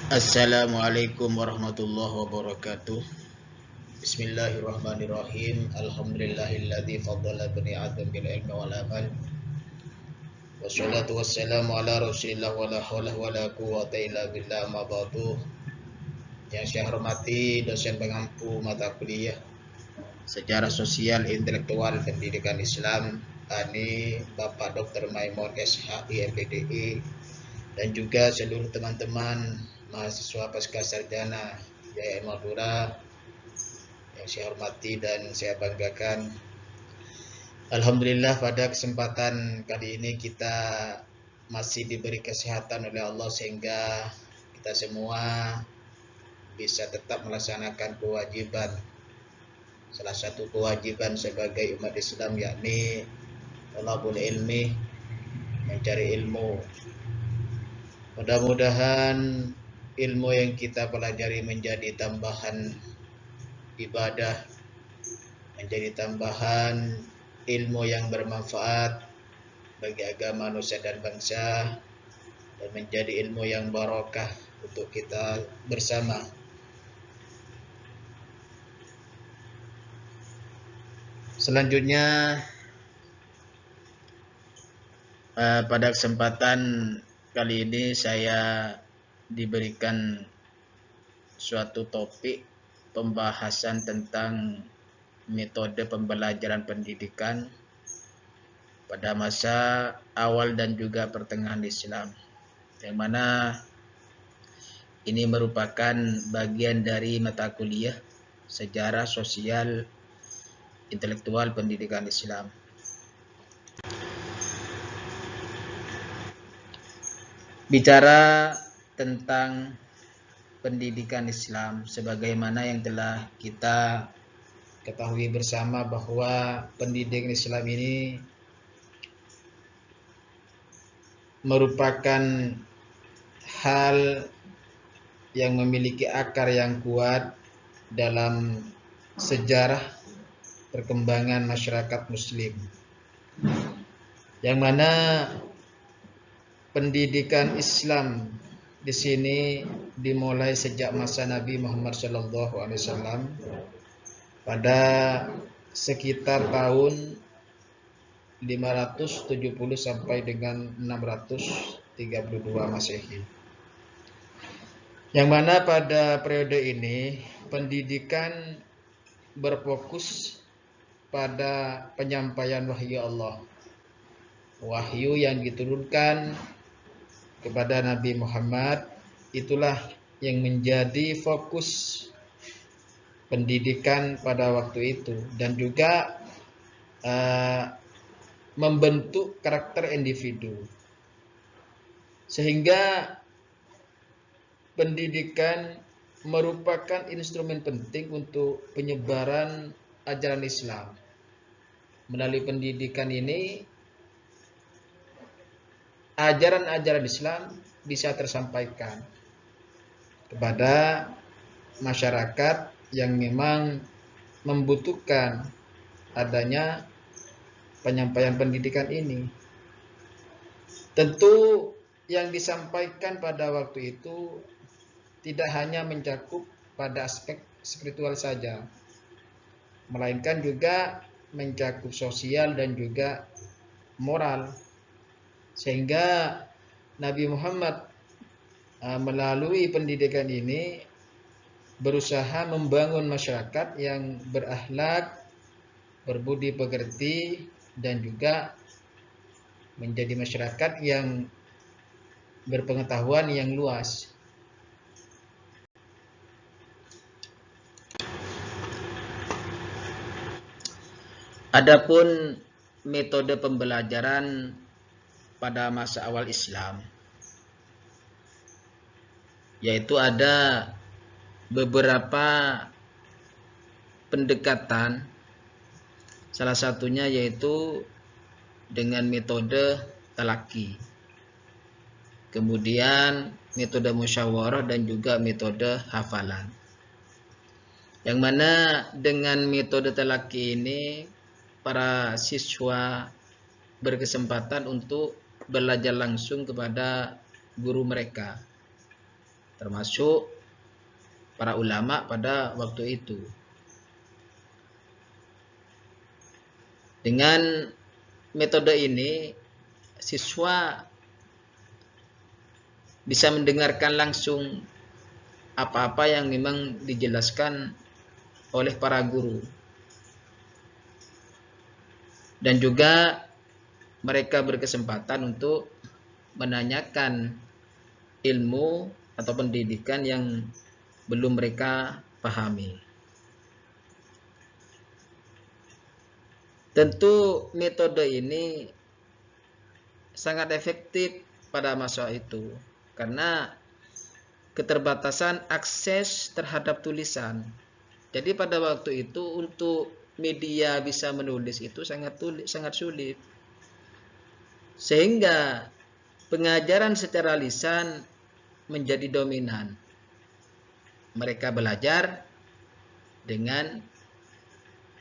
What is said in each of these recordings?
Assalamualaikum warahmatullahi wabarakatuh. Bismillahirrahmanirrahim. Alhamdulillahilladzi faddala bani Adam bil ilmi wal amal. Wassalatu wassalamu ala Rasulillah wa la haula wa la quwwata illa billah ma ba'du. Yang saya hormati dosen pengampu mata kuliah Sejarah Sosial Intelektual Pendidikan Islam ANI Bapak Dr. Maimun SHI MPDI dan juga seluruh teman-teman mahasiswa pasca sarjana Jaya Madura yang saya hormati dan saya banggakan. Alhamdulillah pada kesempatan kali ini kita masih diberi kesehatan oleh Allah sehingga kita semua bisa tetap melaksanakan kewajiban. Salah satu kewajiban sebagai umat Islam yakni thalabul ilmi, mencari ilmu. Mudah-mudahan ilmu yang kita pelajari menjadi tambahan ibadah, menjadi tambahan ilmu yang bermanfaat bagi agama, manusia dan bangsa, dan menjadi ilmu yang barokah untuk kita bersama. Selanjutnya pada kesempatan kali ini saya diberikan suatu topik pembahasan tentang metode pembelajaran pendidikan pada masa awal dan juga pertengahan Islam, yang mana ini merupakan bagian dari mata kuliah Sejarah Sosial Intelektual Pendidikan Islam. Bicara tentang pendidikan Islam, sebagaimana yang telah kita ketahui bersama bahwa pendidikan Islam ini merupakan hal yang memiliki akar yang kuat dalam sejarah perkembangan masyarakat Muslim, yang mana pendidikan Islam di sini dimulai sejak masa Nabi Muhammad SAW pada sekitar tahun 570 sampai dengan 632 Masehi. Yang mana pada periode ini pendidikan berfokus pada penyampaian wahyu Allah. Wahyu yang diturunkan kepada Nabi Muhammad itulah yang menjadi fokus pendidikan pada waktu itu, dan juga membentuk karakter individu, sehingga pendidikan merupakan instrumen penting untuk penyebaran ajaran Islam. Melalui pendidikan ini ajaran-ajaran Islam bisa tersampaikan kepada masyarakat yang memang membutuhkan adanya penyampaian pendidikan ini. Tentu yang disampaikan pada waktu itu tidak hanya mencakup pada aspek spiritual saja, melainkan juga mencakup sosial dan juga moral, sehingga Nabi Muhammad melalui pendidikan ini berusaha membangun masyarakat yang berakhlak, berbudi pekerti, dan juga menjadi masyarakat yang berpengetahuan yang luas. Adapun metode pembelajaran pada masa awal Islam, yaitu ada beberapa pendekatan, salah satunya yaitu dengan metode talaki, kemudian metode musyawarah, dan juga metode hafalan. Yang mana dengan metode talaki ini para siswa berkesempatan untuk belajar langsung kepada guru mereka. termasuk para ulama pada waktu itu. Dengan metode ini, siswa bisa mendengarkan langsung apa-apa yang memang dijelaskan oleh para guru. Dan juga mereka berkesempatan untuk menanyakan ilmu atau pendidikan yang belum mereka pahami. Tentu metode ini sangat efektif pada masa itu karena keterbatasan akses terhadap tulisan. Jadi pada waktu itu untuk media bisa menulis itu sangat sulit. Sehingga pengajaran secara lisan menjadi dominan. Mereka belajar dengan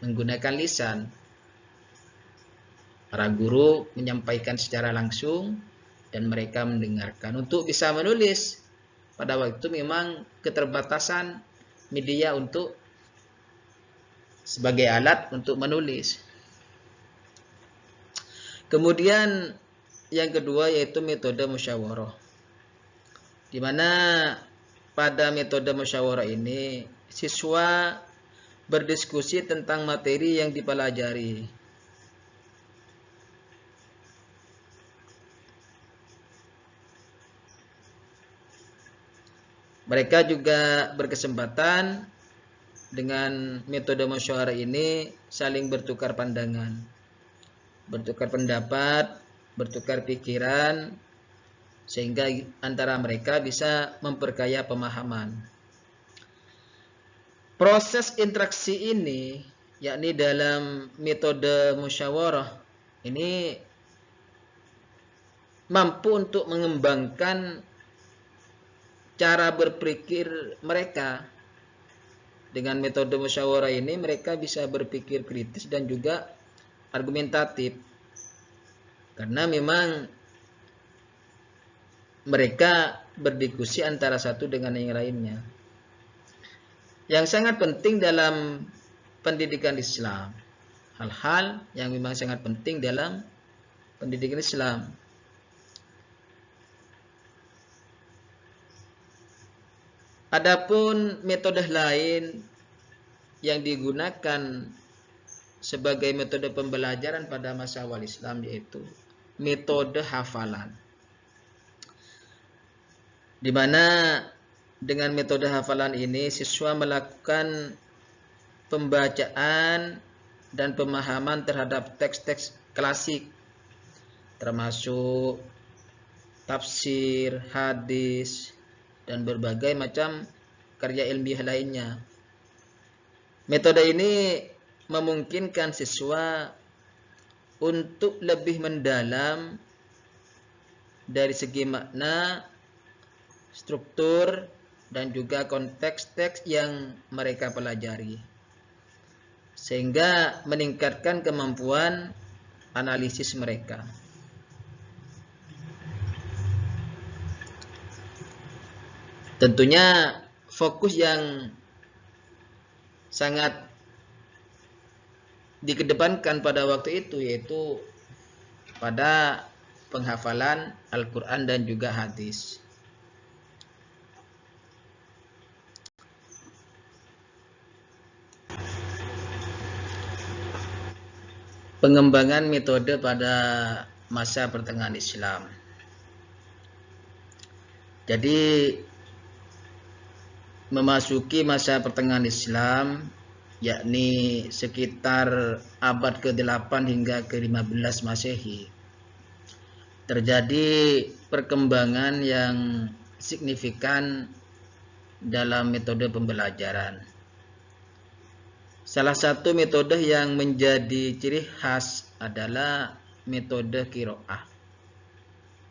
menggunakan lisan. Para guru menyampaikan secara langsung dan mereka mendengarkan. Untuk bisa menulis, pada waktu itu memang keterbatasan media untuk sebagai alat untuk menulis. Kemudian yang kedua yaitu metode musyawarah. Di mana pada metode musyawarah ini siswa berdiskusi tentang materi yang dipelajari. Mereka juga berkesempatan dengan metode musyawarah ini saling bertukar pandangan, bertukar pendapat, bertukar pikiran, sehingga antara mereka bisa memperkaya pemahaman. Proses interaksi ini, yakni dalam metode musyawarah, ini mampu untuk mengembangkan cara berpikir mereka. Dengan metode musyawarah ini mereka bisa berpikir kritis dan juga argumentatif. Karena memang mereka berdiskusi antara satu dengan yang lainnya. Yang sangat penting dalam pendidikan Islam. Hal-hal yang memang sangat penting dalam pendidikan Islam. Adapun metode lain yang digunakan sebagai metode pembelajaran pada masa awal Islam yaitu metode hafalan. Di mana dengan metode hafalan ini siswa melakukan pembacaan dan pemahaman terhadap teks-teks klasik termasuk tafsir, hadis, dan berbagai macam karya ilmiah lainnya. Metode ini memungkinkan siswa untuk lebih mendalam dari segi makna, struktur, dan juga konteks teks yang mereka pelajari, sehingga meningkatkan kemampuan analisis mereka. Tentunya fokus yang sangat dikedepankan pada waktu itu yaitu pada penghafalan Al-Quran dan juga hadis. Pengembangan metode pada masa pertengahan Islam. Jadi memasuki masa pertengahan Islam, yakni sekitar abad ke-8 hingga ke-15 Masehi, terjadi perkembangan yang signifikan dalam metode pembelajaran. Salah satu metode yang menjadi ciri khas adalah metode qiraah.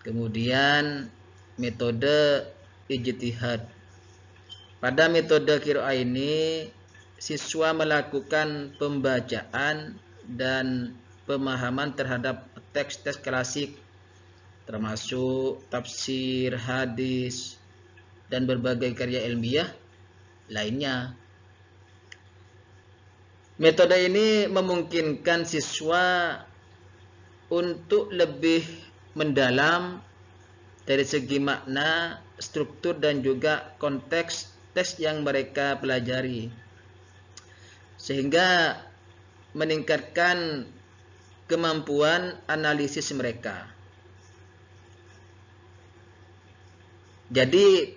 Kemudian metode ijtihad. Pada metode qiraah ini, siswa melakukan pembacaan dan pemahaman terhadap teks-teks klasik, termasuk tafsir, hadis, dan berbagai karya ilmiah lainnya. Metode ini memungkinkan siswa untuk lebih mendalam dari segi makna, struktur, dan juga konteks teks yang mereka pelajari, sehingga meningkatkan kemampuan analisis mereka. Jadi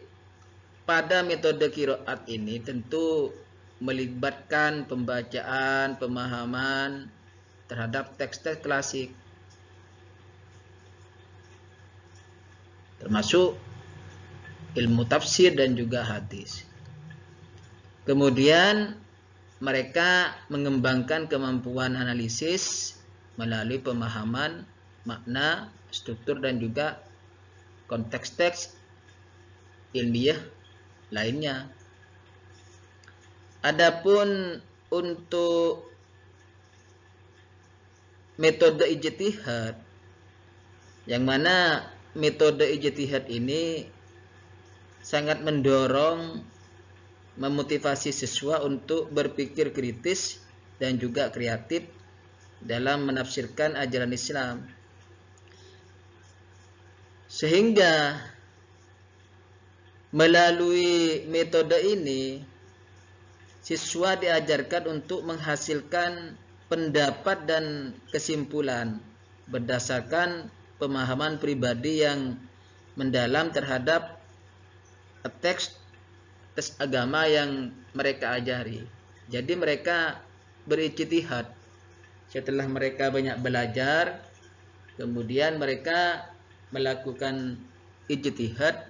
pada metode qiraat ini tentu melibatkan pembacaan, pemahaman terhadap teks-teks klasik, termasuk ilmu tafsir dan juga hadis. Kemudian mereka mengembangkan kemampuan analisis melalui pemahaman makna, struktur, dan juga konteks teks ilmiah lainnya. Adapun untuk metode ijtihad, yang mana metode ijtihad ini sangat mendorong, memotivasi siswa untuk berpikir kritis dan juga kreatif dalam menafsirkan ajaran Islam, sehingga melalui metode ini siswa diajarkan untuk menghasilkan pendapat dan kesimpulan berdasarkan pemahaman pribadi yang mendalam terhadap teks agama yang mereka ajari. Jadi mereka berijtihad setelah mereka banyak belajar, kemudian mereka melakukan ijtihad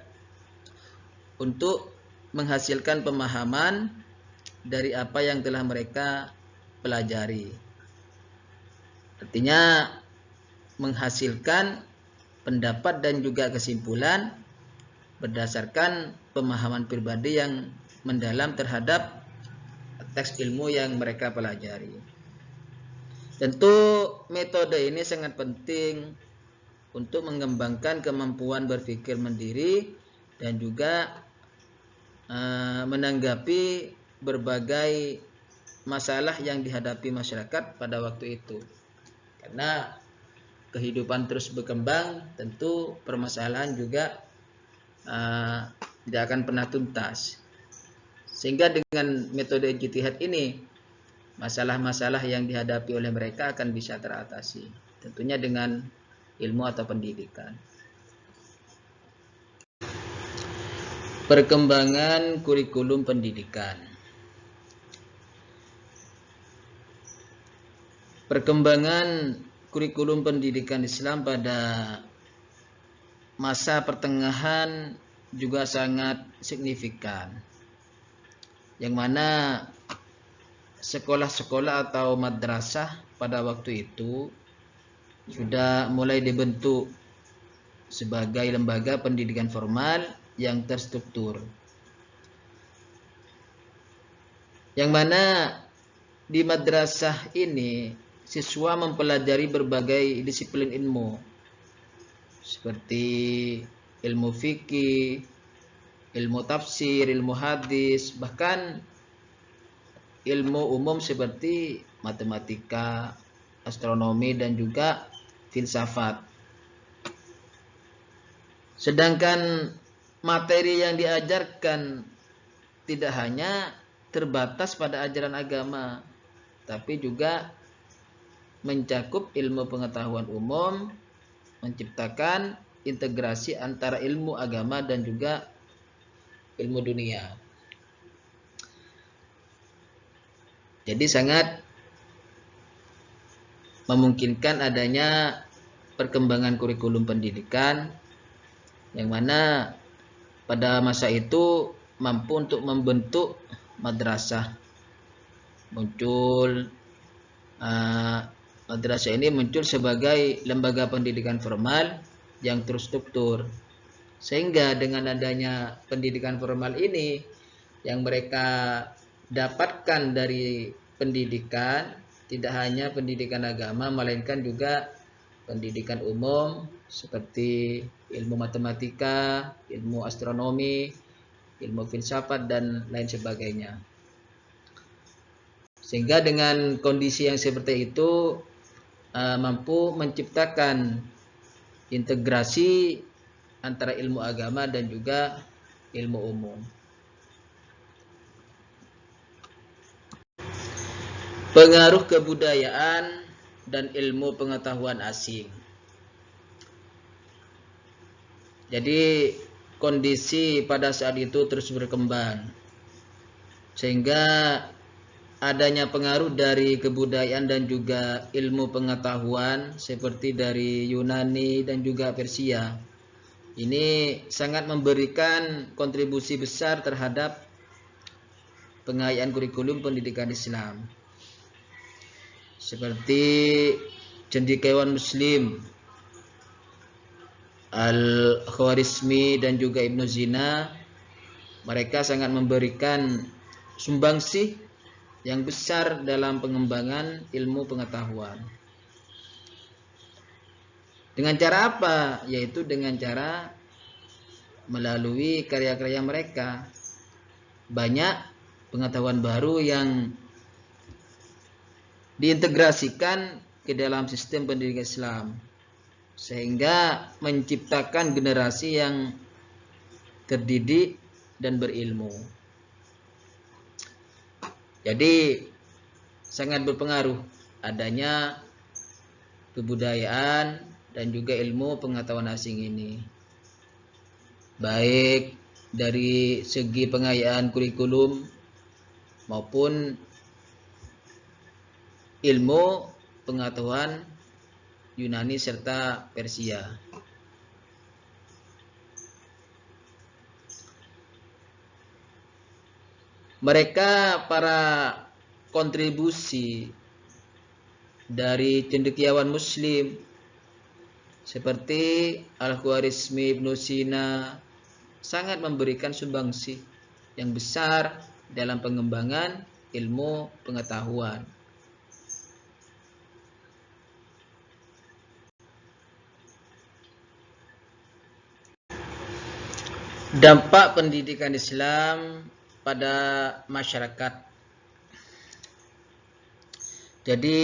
untuk menghasilkan pemahaman dari apa yang telah mereka pelajari. Artinya menghasilkan pendapat dan juga kesimpulan berdasarkan pemahaman pribadi yang mendalam terhadap teks ilmu yang mereka pelajari. Tentu metode ini sangat penting untuk mengembangkan kemampuan berpikir mandiri dan juga menanggapi berbagai masalah yang dihadapi masyarakat pada waktu itu. Karena kehidupan terus berkembang, tentu permasalahan juga tidak akan pernah tuntas. Sehingga dengan metode ijtihad ini, masalah-masalah yang dihadapi oleh mereka akan bisa teratasi, tentunya dengan ilmu atau pendidikan. Perkembangan kurikulum pendidikan. Perkembangan kurikulum pendidikan Islam pada masa pertengahan juga sangat signifikan, yang mana sekolah-sekolah atau madrasah pada waktu itu sudah mulai dibentuk sebagai lembaga pendidikan formal yang terstruktur, yang mana di madrasah ini siswa mempelajari berbagai disiplin ilmu seperti ilmu fikih, ilmu tafsir, ilmu hadis, bahkan ilmu umum seperti matematika, astronomi, dan juga filsafat. Sedangkan materi yang diajarkan tidak hanya terbatas pada ajaran agama, tapi juga mencakup ilmu pengetahuan umum, menciptakan integrasi antara ilmu agama dan juga ilmu dunia. Jadi sangat memungkinkan adanya perkembangan kurikulum pendidikan yang mana pada masa itu mampu untuk membentuk madrasah. Madrasah ini muncul sebagai lembaga pendidikan formal yang terstruktur, sehingga dengan adanya pendidikan formal ini yang mereka dapatkan dari pendidikan tidak hanya pendidikan agama, melainkan juga pendidikan umum seperti ilmu matematika, ilmu astronomi, ilmu filsafat dan lain sebagainya. Sehingga dengan kondisi yang seperti itu mampu menciptakan integrasi antara ilmu agama dan juga ilmu umum. Pengaruh kebudayaan dan ilmu pengetahuan asing. Jadi kondisi pada saat itu terus berkembang, sehingga adanya pengaruh dari kebudayaan dan juga ilmu pengetahuan seperti dari Yunani dan juga Persia. Ini sangat memberikan kontribusi besar terhadap pengayaan kurikulum pendidikan Islam. Seperti cendekiawan Muslim, Al-Khwarizmi dan juga Ibnu Sina, mereka sangat memberikan sumbangsih yang besar dalam pengembangan ilmu pengetahuan. Dengan cara apa? Yaitu dengan cara melalui karya-karya mereka. Banyak pengetahuan baru yang diintegrasikan ke dalam sistem pendidikan Islam, sehingga menciptakan generasi yang terdidik dan berilmu. Jadi sangat berpengaruh adanya kebudayaan dan juga ilmu pengetahuan asing ini, baik dari segi pengayaan kurikulum maupun ilmu pengetahuan Yunani serta Persia. Mereka para kontribusi dari cendekiawan Muslim seperti Al-Khwarizmi, Ibnu Sina sangat memberikan sumbangsi yang besar dalam pengembangan ilmu pengetahuan. Dampak pendidikan Islam pada masyarakat. Jadi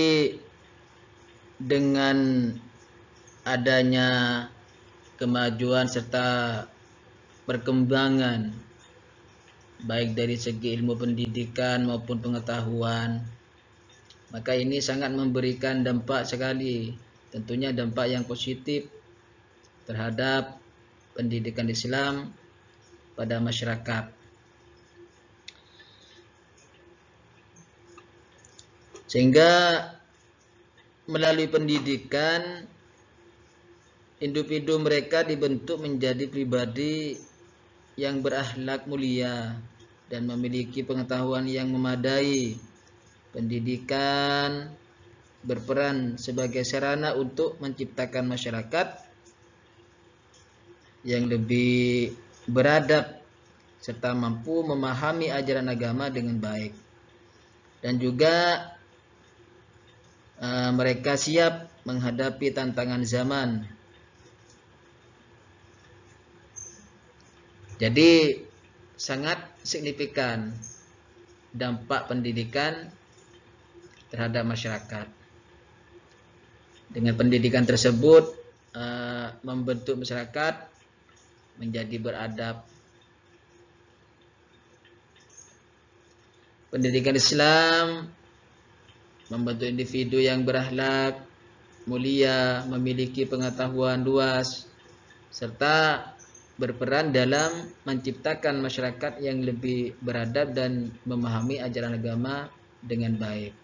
dengan adanya kemajuan serta perkembangan baik dari segi ilmu pendidikan maupun pengetahuan, maka ini sangat memberikan dampak sekali, tentunya dampak yang positif terhadap pendidikan Islam pada masyarakat. Sehingga melalui pendidikan individu mereka dibentuk menjadi pribadi yang berakhlak mulia dan memiliki pengetahuan yang memadai. Pendidikan berperan sebagai sarana untuk menciptakan masyarakat yang lebih beradab serta mampu memahami ajaran agama dengan baik, dan juga mereka siap menghadapi tantangan zaman. Jadi sangat signifikan dampak pendidikan terhadap masyarakat. Dengan pendidikan tersebut membentuk masyarakat menjadi beradab. Pendidikan Islam membentuk individu yang berakhlak mulia, memiliki pengetahuan luas, serta berperan dalam menciptakan masyarakat yang lebih beradab dan memahami ajaran agama dengan baik.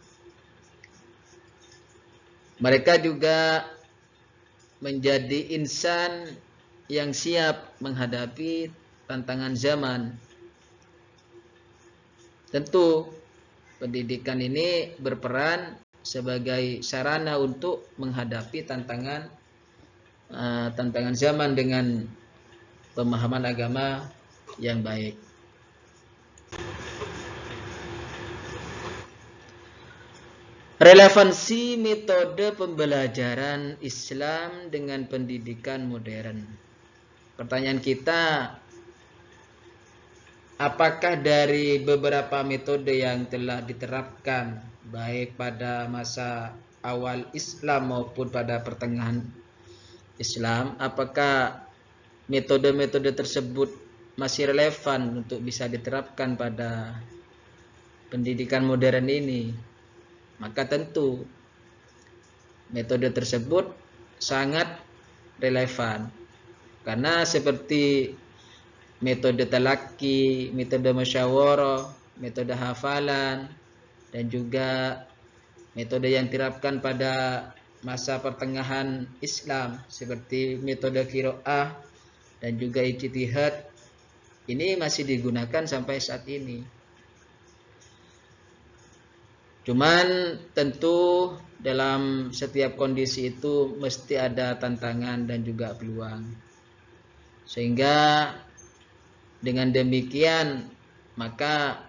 Mereka juga menjadi insan yang siap menghadapi tantangan zaman. Tentu pendidikan ini berperan sebagai sarana untuk menghadapi tantangan zaman dengan pemahaman agama yang baik. Relevansi metode pembelajaran Islam dengan pendidikan modern. Pertanyaan kita, apakah dari beberapa metode yang telah diterapkan baik pada masa awal Islam maupun pada pertengahan Islam, apakah metode-metode tersebut masih relevan untuk bisa diterapkan pada pendidikan modern ini? Maka tentu metode tersebut sangat relevan, karena seperti metode talaki, metode musyawarah, metode hafalan, dan juga metode yang diterapkan pada masa pertengahan Islam seperti metode qiraah dan juga ijtihad, ini masih digunakan sampai saat ini. Cuman tentu dalam setiap kondisi itu mesti ada tantangan dan juga peluang. Sehingga dengan demikian maka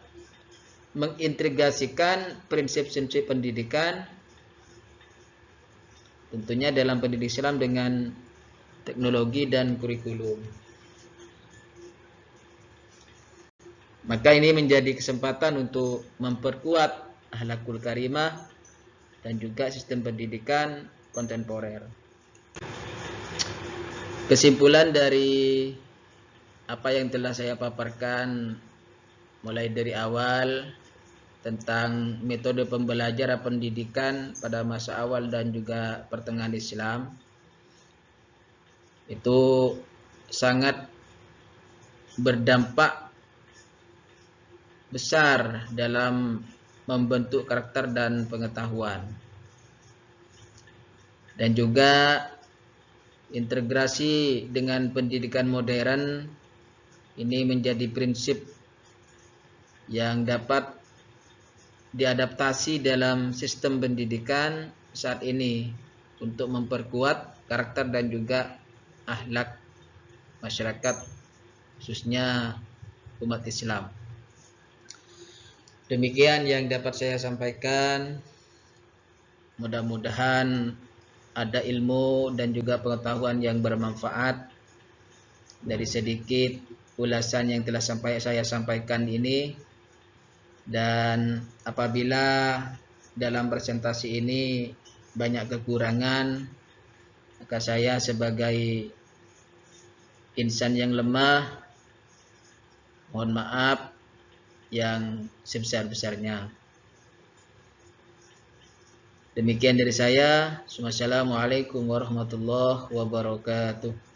mengintegrasikan prinsip-prinsip pendidikan tentunya dalam pendidikan Islam dengan teknologi dan kurikulum. Maka ini menjadi kesempatan untuk memperkuat akhlakul karimah dan juga sistem pendidikan kontemporer. Kesimpulan dari apa yang telah saya paparkan mulai dari awal tentang metode pembelajaran pendidikan pada masa awal dan juga pertengahan Islam, itu sangat berdampak besar dalam membentuk karakter dan pengetahuan, dan juga integrasi dengan pendidikan modern ini menjadi prinsip yang dapat diadaptasi dalam sistem pendidikan saat ini untuk memperkuat karakter dan juga akhlak masyarakat, khususnya umat Islam. Demikian yang dapat saya sampaikan. Mudah-mudahan ada ilmu dan juga pengetahuan yang bermanfaat dari sedikit ulasan yang telah saya sampaikan ini. Dan apabila dalam presentasi ini banyak kekurangan, maka saya sebagai insan yang lemah mohon maaf yang sebesar-besarnya. Demikian dari saya. Wassalamualaikum warahmatullahi wabarakatuh.